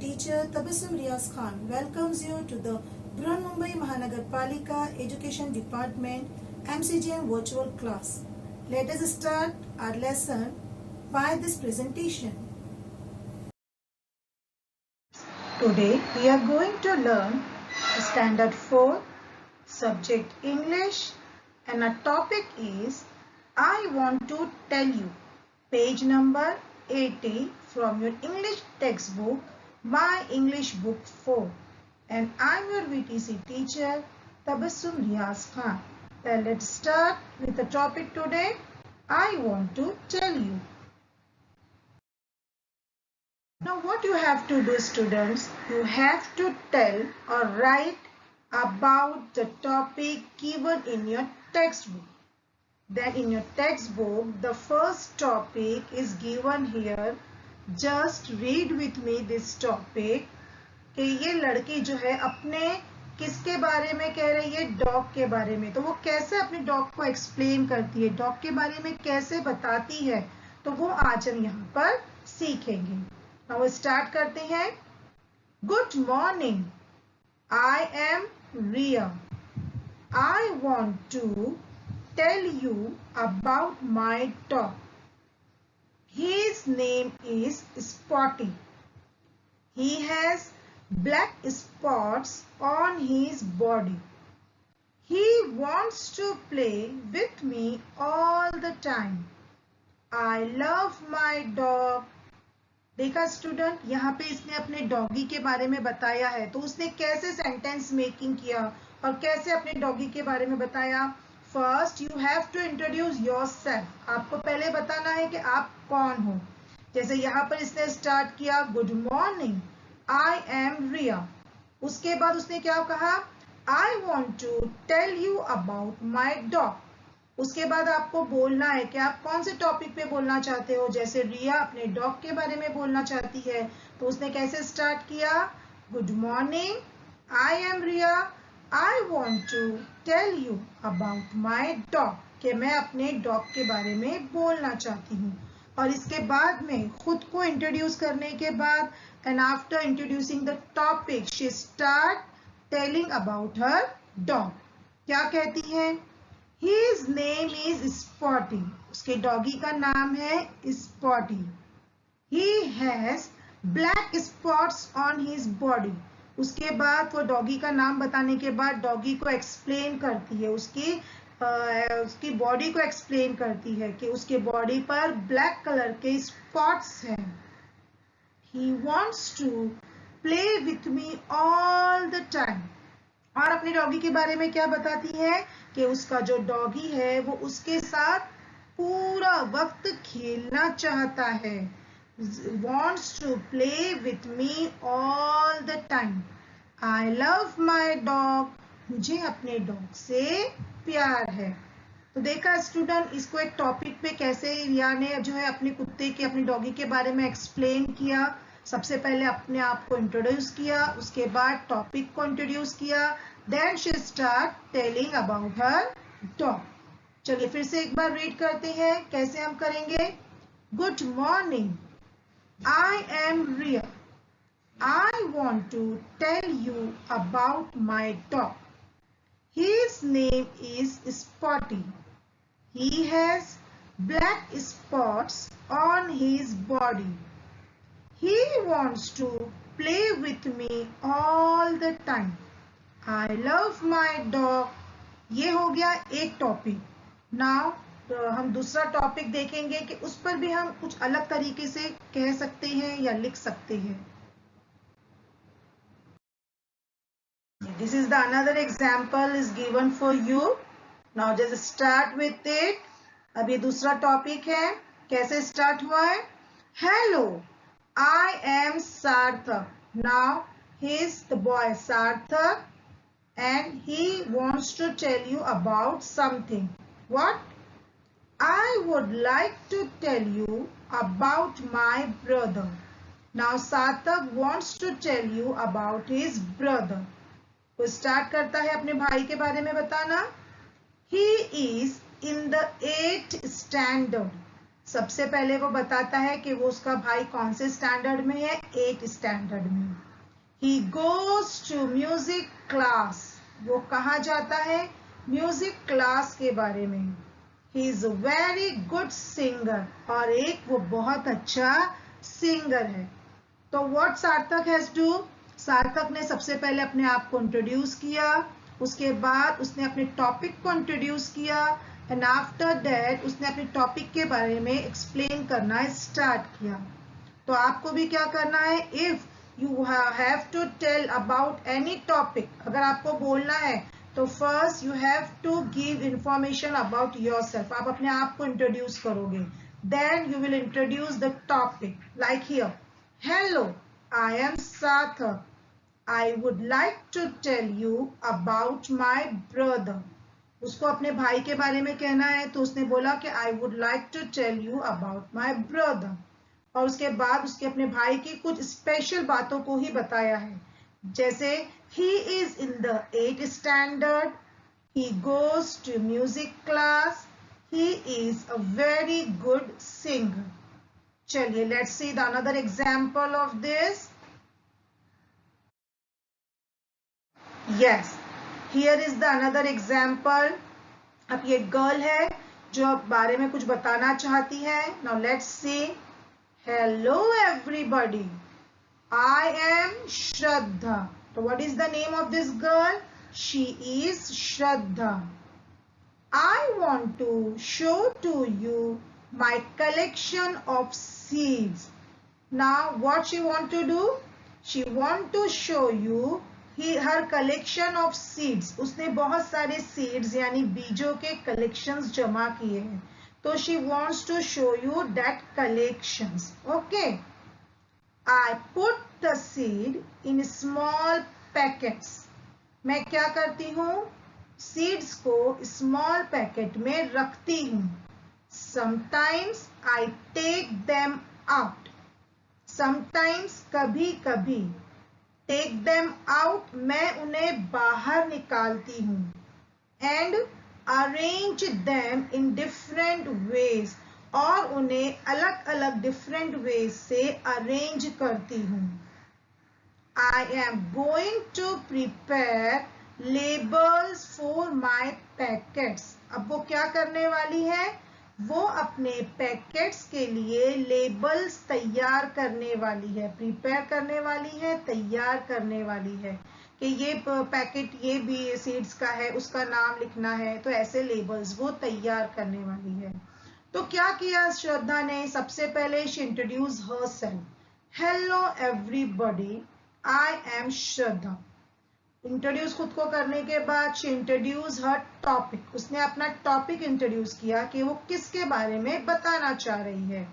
teacher Tabassum Riaz Khan welcomes you to the Mumbai Mahanagarpalika Education Department MCGM virtual class. Let us start our lesson by this presentation. Today we are going to learn Standard 4, subject English, and our topic is I want to tell you. Page number 80 from your English textbook, My English Book 4. And I'm your VTC teacher, Tabassum Riaz Khan. Then let's start with the topic today. I want to tell you. Now what you have to do, students, you have to tell or write about the topic given in your textbook. Then in your textbook, the first topic is given here. Just read with me this topic. कि ये लड़की जो है अपने किसके बारे में कह रही है? डॉग के बारे में. तो वो कैसे अपने डॉग को एक्सप्लेन करती है, डॉग के बारे में कैसे बताती है, तो वो आज हम यहाँ पर सीखेंगे. अब स्टार्ट करते हैं. Good morning, I am Riya. I want to tell you about my dog. His name is Spotty. He has black spots on his body. He wants to play with me all the time. I love my dog. देखा student, यहाँ पे इसने अपने doggy के बारे में बताया है. तो उसने कैसे सेंटेंस मेकिंग किया और कैसे अपने डॉगी के बारे में बताया. First you have to introduce yourself. आपको पहले बताना है कि आप कौन हो. जैसे यहाँ पर इसने स्टार्ट किया, good morning, I am Riya. उसके बाद उसने क्या कहा, I want to tell you about my dog. उसके बाद आपको बोलना है कि आप कौन से टॉपिक पे बोलना चाहते हो. जैसे रिया अपने डॉग के बारे में बोलना चाहती है, तो उसने कैसे स्टार्ट किया, good morning, I am Riya, I want to tell you about my dog. कि मैं अपने डॉग के बारे में बोलना चाहती हूँ. और इसके बाद में खुद को इंट्रोड्यूस करने के बाद, and after introducing the topic, she start telling about her dog. क्या कहती है, his name is Spotty. उसके डॉगी का नाम है Spotty. He has black spots on his body. उसके बाद वो डॉगी का नाम बताने के बाद डॉगी को एक्सप्लेन करती है, उसकी बॉडी को एक्सप्लेन करती है कि उसके बॉडी पर ब्लैक कलर के स्पॉट्स हैं. He wants to play with me all the time. और अपने डॉगी के बारे में क्या बताती है कि उसका जो डॉगी है वो उसके साथ पूरा वक्त खेलना चाहता है. Wants to play with me all the time. I love my dog. मुझे अपने डॉग से प्यार है. तो देखा स्टूडेंट, इसको एक टॉपिक पे कैसे रिया ने जो है अपने कुत्ते के, अपने डॉगी के बारे में एक्सप्लेन किया. सबसे पहले अपने आप को इंट्रोड्यूस किया, उसके बाद टॉपिक को इंट्रोड्यूस किया. Then she start telling about her dog. चलिए फिर से एक बार रीड करते हैं. कैसे हम करेंगे, good morning, I am Riya. I want to tell you about my dog. His name is Spotty. He has black spots on his body. He wants to play with me all the time. I love my dog. ये हो गया एक topic. Now तो हम दूसरा topic देखेंगे कि उस पर भी हम कुछ अलग तरीके से कह सकते हैं या लिख सकते हैं. This is the another example is given for you. Now just start with it. अब ये दूसरा टॉपिक है. कैसे स्टार्ट हुआ है, hello, I am Sarthak. Now he is the boy Sarthak and he wants to tell you about something. What? I would like to tell you about my brother. Now Sarthak wants to tell you about his brother. वो start करता है अपने भाई के बारे में बताना. He is in the 8th standard. सबसे पहले वो बताता है कि वो उसका भाई कौन से स्टैंडर्ड में है, 8th स्टैंडर्ड में। He goes to music class, वो कहाँ जाता है, म्यूजिक क्लास के बारे में। He is a very good singer, और एक वो बहुत अच्छा सिंगर है। तो व्हाट सार्थक हैज डू, सार्थक ने सबसे पहले अपने आप को इंट्रोड्यूस किया, उसके बाद उसने अपने टॉपिक को इंट्रोड्यूस किया, एंड आफ्टर दैट उसने अपने टॉपिक के बारे में एक्सप्लेन करना स्टार्ट किया। तो आपको भी क्या करना है, if you have to tell about any topic, अगर आपको बोलना है तो first you have to give information about yourself, आप अपने आप को इंट्रोड्यूस करोगे, then you will introduce the topic. Like here, hello, I am Sarthak, I would like to tell you about my brother. उसको अपने भाई के बारे में कहना है, तो उसने बोला कि I would like to tell you about my brother, और उसके बाद उसके अपने भाई की कुछ स्पेशल बातों को ही बताया है, जैसे he is in the 8th standard, he goes to music class, he is a very good singer. चलिए let's see the another example of this. Yes, here is the another example. अब ये girl है जो बारे में कुछ बताना चाहती है। Now let's see. Hello everybody, I am Shraddha. So what is the name of this girl? She is Shraddha. I want to show to you my collection of seeds. Now what she want to do? She want to show you her collection of seeds. उसने बहुत सारे seeds यानी बीजों के collections जमा किए हैं, तो she wants to show you that collections. Okay, I put the seed in small packets. मैं क्या करती हूँ, seeds को small packet में रखती हूँ. Sometimes I take them out. Sometimes कभी कभी, take them out मैं उन्हें बाहर निकालती हूँ, and arrange them in different ways, और उन्हें अलग अलग different ways से arrange करती हूँ. I am going to prepare labels for my packets. अब वो क्या करने वाली है, वो अपने पैकेट्स के लिए लेबल्स तैयार करने वाली है, प्रिपेयर करने वाली है, तैयार करने वाली है कि ये पैकेट ये भी सीड्स का है, उसका नाम लिखना है, तो ऐसे लेबल्स वो तैयार करने वाली है. तो क्या किया श्रद्धा ने, सबसे पहले she introduce herself. Hello everybody, I am Shraddha. Introduce खुद को करने के बाद शी इंट्रोड्यूस हर टॉपिक, उसने अपना टॉपिक इंट्रोड्यूस किया कि वो किसके बारे में बताना चाह रही है.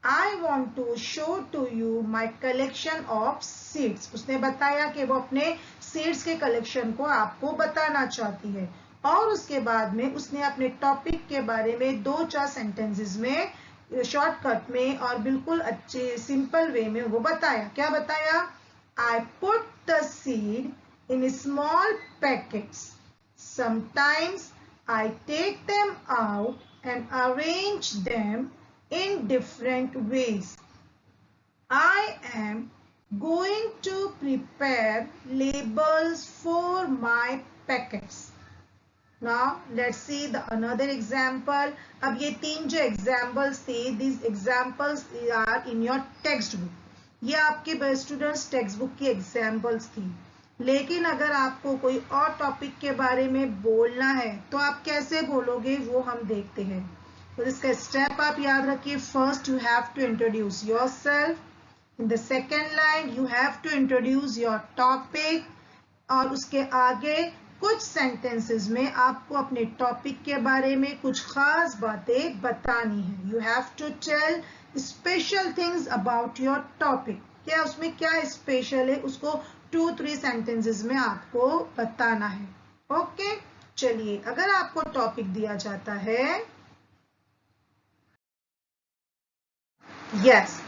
I want to show to you my collection of seeds. उसने बताया कि वो अपने seeds के कलेक्शन को आपको बताना चाहती है, और उसके बाद में उसने अपने टॉपिक के बारे में 2-4 सेंटेंसेस में शॉर्टकट में और बिल्कुल अच्छे सिंपल वे में वो बताया. क्या बताया, I put the seed in small packets. Sometimes I take them out and arrange them in different ways. I am going to prepare labels for my packets. Now let's see the another example. अब ये 3 जो examples थे, these examples are in your textbook. ये आपके students text book की examples थी, लेकिन अगर आपको कोई और टॉपिक के बारे में बोलना है तो आप कैसे बोलोगे वो हम देखते हैं. तो इसका स्टेप आप याद रखिए. First you have to introduce yourself. In the second line you have to introduce your topic, और उसके आगे कुछ सेंटेंसेस में आपको अपने टॉपिक के बारे में कुछ खास बातें बतानी है. You have to tell special things about your topic. क्या उसमें क्या स्पेशल है, उसको 2-3 सेंटेंसेस में आपको बताना है. ओके, चलिए अगर आपको टॉपिक दिया जाता है, यस,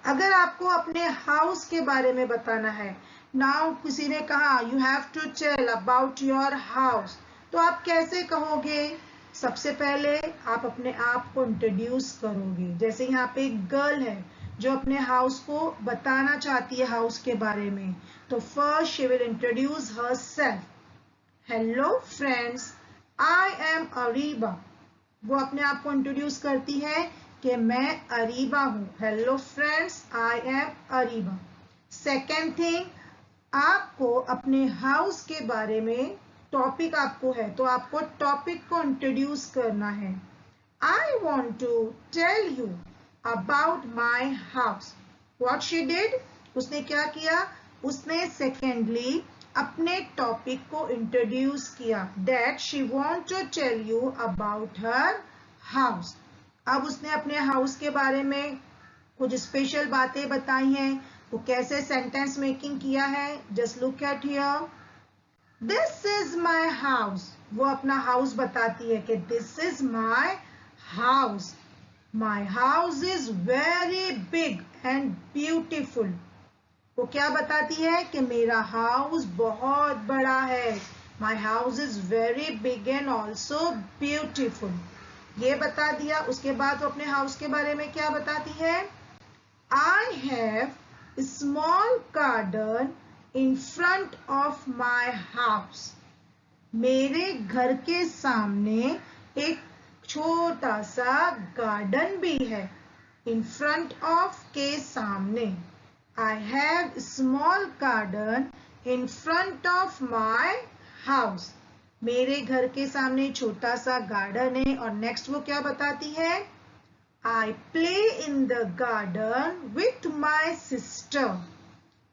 अगर आपको अपने हाउस के बारे में बताना है, नाउ किसी ने कहा you have to tell about your house, तो आप कैसे कहोगे. सबसे पहले आप अपने आप को इंट्रोड्यूस करोगे। जैसे यहाँ पे एक गर्ल है जो अपने हाउस को बताना चाहती है, हाउस के बारे में, तो first she will introduce herself. Hello friends, I am Ariba. वो अपने आप को इंट्रोड्यूस करती है कि मैं अरीबा हूँ। Hello friends, I am Ariba. Second thing, आपको अपने हाउस के बारे में टॉपिक आपको है तो आपको टॉपिक को इंट्रोड्यूस करना है। I want to tell you about my house. What she did, उसने क्या किया, उसने सेकेंडली अपने टॉपिक को इंट्रोड्यूस किया, that she want to tell you about her house. अब उसने अपने हाउस के बारे में कुछ स्पेशल बातें बताई हैं। वो कैसे सेंटेंस मेकिंग किया है, just look at here. This is my house, वो अपना हाउस बताती है कि this is my house. My house is very big and beautiful. वो क्या बताती है कि मेरा हाउस बहुत बड़ा है। My house is very big and also beautiful. ये बता दिया। उसके बाद वो अपने हाउस के बारे में क्या बताती है, I have small garden in front of my house. मेरे घर के सामने एक छोटा सा गार्डन भी है। इन फ्रंट ऑफ के सामने, I have small garden in front of my house. मेरे घर के सामने छोटा सा गार्डन है। और नेक्स्ट वो क्या बताती है, I play in the garden with my sister.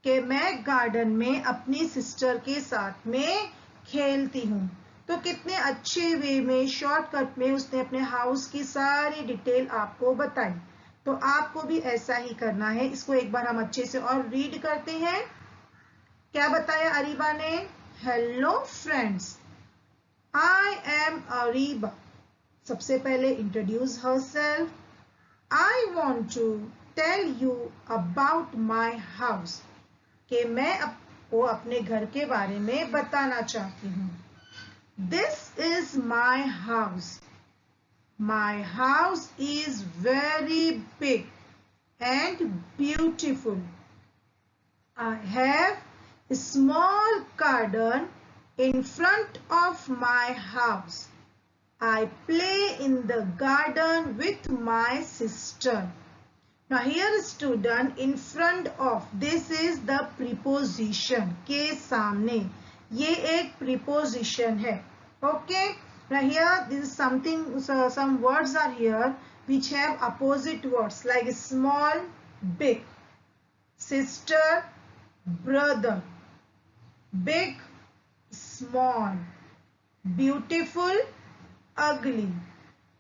कि मैं गार्डन में अपनी सिस्टर के साथ में खेलती हूँ। तो कितने अच्छे वे में, शॉर्टकट में उसने अपने हाउस की सारी डिटेल आपको बताई। तो आपको भी ऐसा ही करना है। इसको एक बार हम अच्छे से और रीड करते हैं। क्या बताया अरीबा ने, hello friends, I am Ariba. सबसे पहले introduce herself. I want to tell you about my house. कि मैं आपको अपने घर के बारे में बताना चाहती हूँ। This is my house. My house is very big and beautiful. I have a small garden in front of my house. I play in the garden with my sister. Now here student, in front of, this is the preposition, के सामने, ये एक preposition है. Okay, now here this is something, some words are here which have opposite words like small, big, sister, brother, big, small, beautiful, ugly.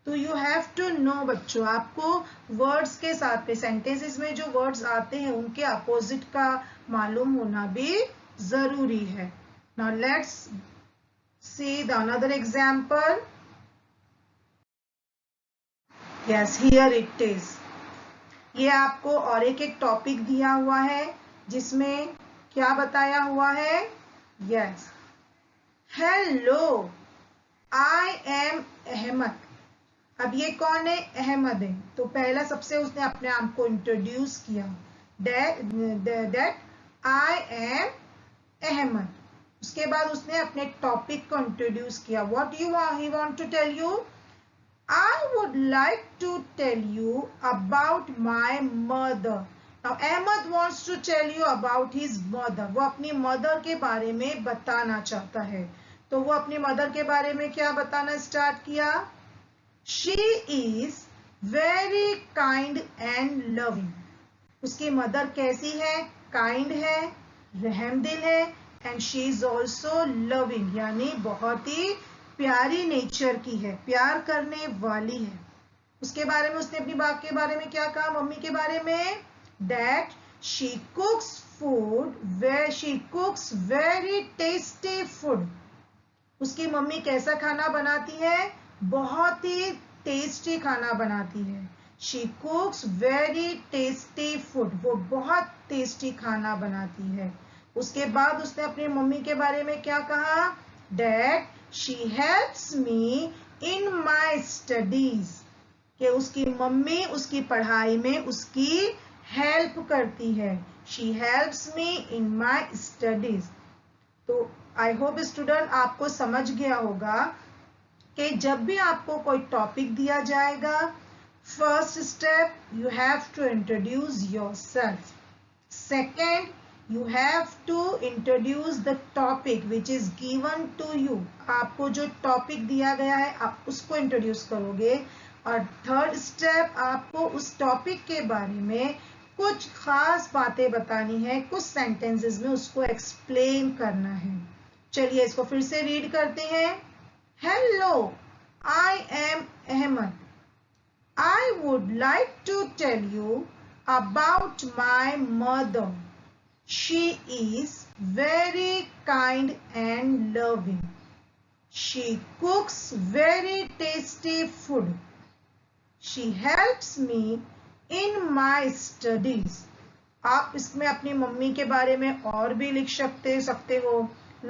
तो you have to know बच्चों, आपको words के साथ में, सेंटेंसेस में जो वर्ड्स आते हैं उनके अपोजिट का मालूम होना भी जरूरी है. Now let's see the another example. Yes, here it is. ये आपको और एक टॉपिक दिया हुआ है जिसमें क्या बताया हुआ है. Yes, hello, I am Ahmed. अब ये कौन है, अहमद है. तो पहला सबसे उसने अपने आप को इंट्रोड्यूस किया, दैट आई एम अहमद. उसके बाद उसने अपने टॉपिक को इंट्रोड्यूस किया. What he want to tell you, I would like to tell you about my mother. Now Ahmed wants to tell you about his mother. वो अपनी मदर के बारे में बताना चाहता है. तो वो अपनी मदर के बारे में क्या बताना स्टार्ट किया. She is very kind and loving. उसकी मदर कैसी है, काइंड है, रहमदिल है, and she is also loving, यानी बहुत ही प्यारी नेचर की है, प्यार करने वाली है. उसके बारे में उसने अपनी बाप के बारे में क्या कहा, मम्मी के बारे में, that she कुक्स food, she कुक्स very tasty food. उसकी मम्मी कैसा खाना बनाती है, बहुत ही टेस्टी खाना बनाती है. शी कुक्स वेरी टेस्टी फूड, वो बहुत टेस्टी खाना बनाती है. उसके बाद उसने अपनी मम्मी के बारे में क्या कहा, that she helps me in my studies, कि उसकी मम्मी उसकी पढ़ाई में उसकी हेल्प करती है. She helps me in my studies. तो आई होप स्टूडेंट आपको समझ गया होगा कि जब भी आपको कोई टॉपिक दिया जाएगा, first step you have to introduce yourself. Second, you have to introduce the topic which is given to you. आपको जो टॉपिक दिया गया है आप उसको इंट्रोड्यूस करोगे. और थर्ड स्टेप, आपको उस टॉपिक के बारे में कुछ खास बातें बतानी है, कुछ सेंटेंसेस में उसको एक्सप्लेन करना है. चलिए इसको फिर से रीड करते हैं. Hello, I am Ahmed. I would like to tell you about my mother. She is very kind and loving. She cooks very tasty food. She helps me in my studies. आप इसमें अपनी मम्मी के बारे में और भी लिख सकते हो.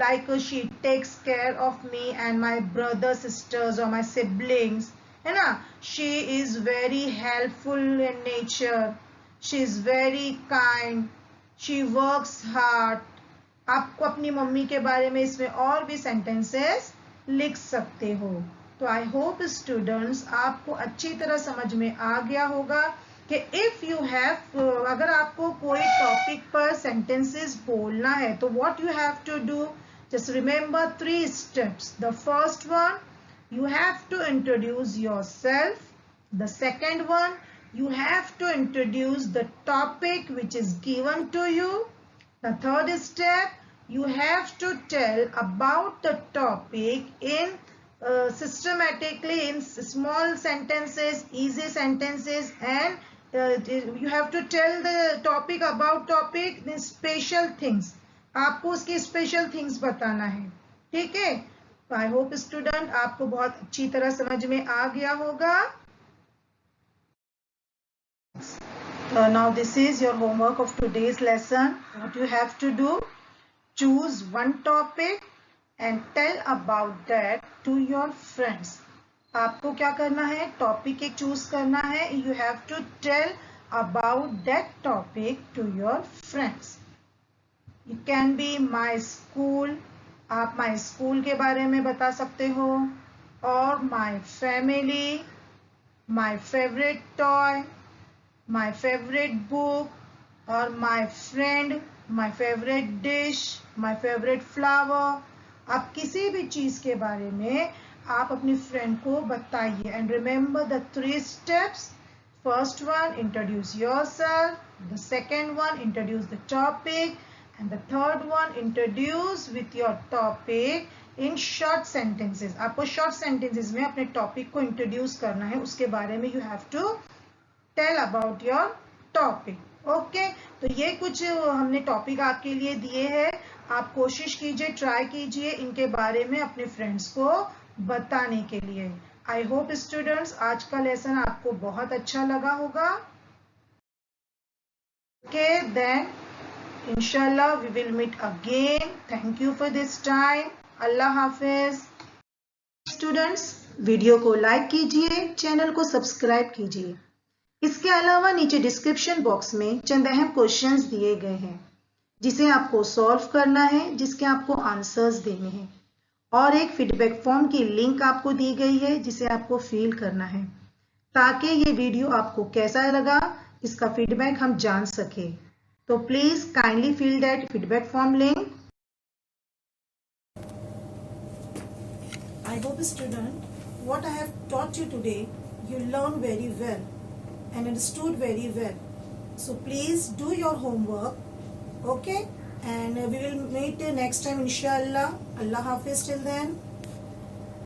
Like she takes care of me and my brother, sisters or my siblings. है ना? She is very helpful in nature. She is very kind. She works hard. आपको अपनी मम्मी के बारे में इसमें और भी सेंटेंसेस लिख सकते हो. तो आई होप स्टूडेंट्स आपको अच्छी तरह समझ में आ गया होगा कि इफ यू हैव, अगर आपको कोई टॉपिक पर सेंटेंसेस बोलना है तो what you have to do, just remember 3 steps. The first one, you have to introduce yourself. The second one, you have to introduce the topic which is given to you. The third step, you have to tell about the topic in systematically in small sentences, easy sentences, and you have to tell the topic about topic in special things. आपको उसकी special things बताना है. ठीक है? तो I hope student आपको बहुत अच्छी तरह समझ में आ गया होगा. Now this is your homework of today's lesson. What you have to do, choose one topic and tell about that to your friends. आपको क्या करना है, टॉपिक एक चूज करना है. You have to tell about that topic to your friends. It can be my school. आप my school के बारे में बता सकते हो, और my family, my favourite toy, my favourite book, और my friend, my favourite dish, my favourite flower. आप किसी भी चीज के बारे में आप अपनी फ्रेंड को बताइए. And remember the 3 steps. First one, introduce yourself. The second one, introduce the topic. And the third one, introduce with your topic in short sentences. आपको short sentences में अपने topic को introduce करना है, उसके बारे में you have to tell about your topic. Okay? तो ये कुछ हमने topic आपके लिए दिए हैं. आप कोशिश कीजिए, try कीजिए इनके बारे में अपने friends को बताने के लिए. I hope students आज का lesson आपको बहुत अच्छा लगा होगा. Okay, then Inshallah we will meet again. Thank you for this time. Allah Hafiz. Students, video को लाइक कीजिए, चैनल को सब्सक्राइब कीजिए. इसके अलावा नीचे डिस्क्रिप्शन बॉक्स में चंद अहम क्वेश्चंस दिए गए हैं जिसे आपको सॉल्व करना है, जिसके आपको आंसर्स देने हैं, और एक फीडबैक फॉर्म की लिंक आपको दी गई है जिसे आपको फिल करना है, ताकि ये वीडियो आपको कैसा लगा इसका फीडबैक हम जान सके. So please kindly fill that feedback form link. I hope student, what I have taught you today, you learned very well and understood very well. So please do your homework, okay? And we will meet next time inshallah. Allah Hafiz till then.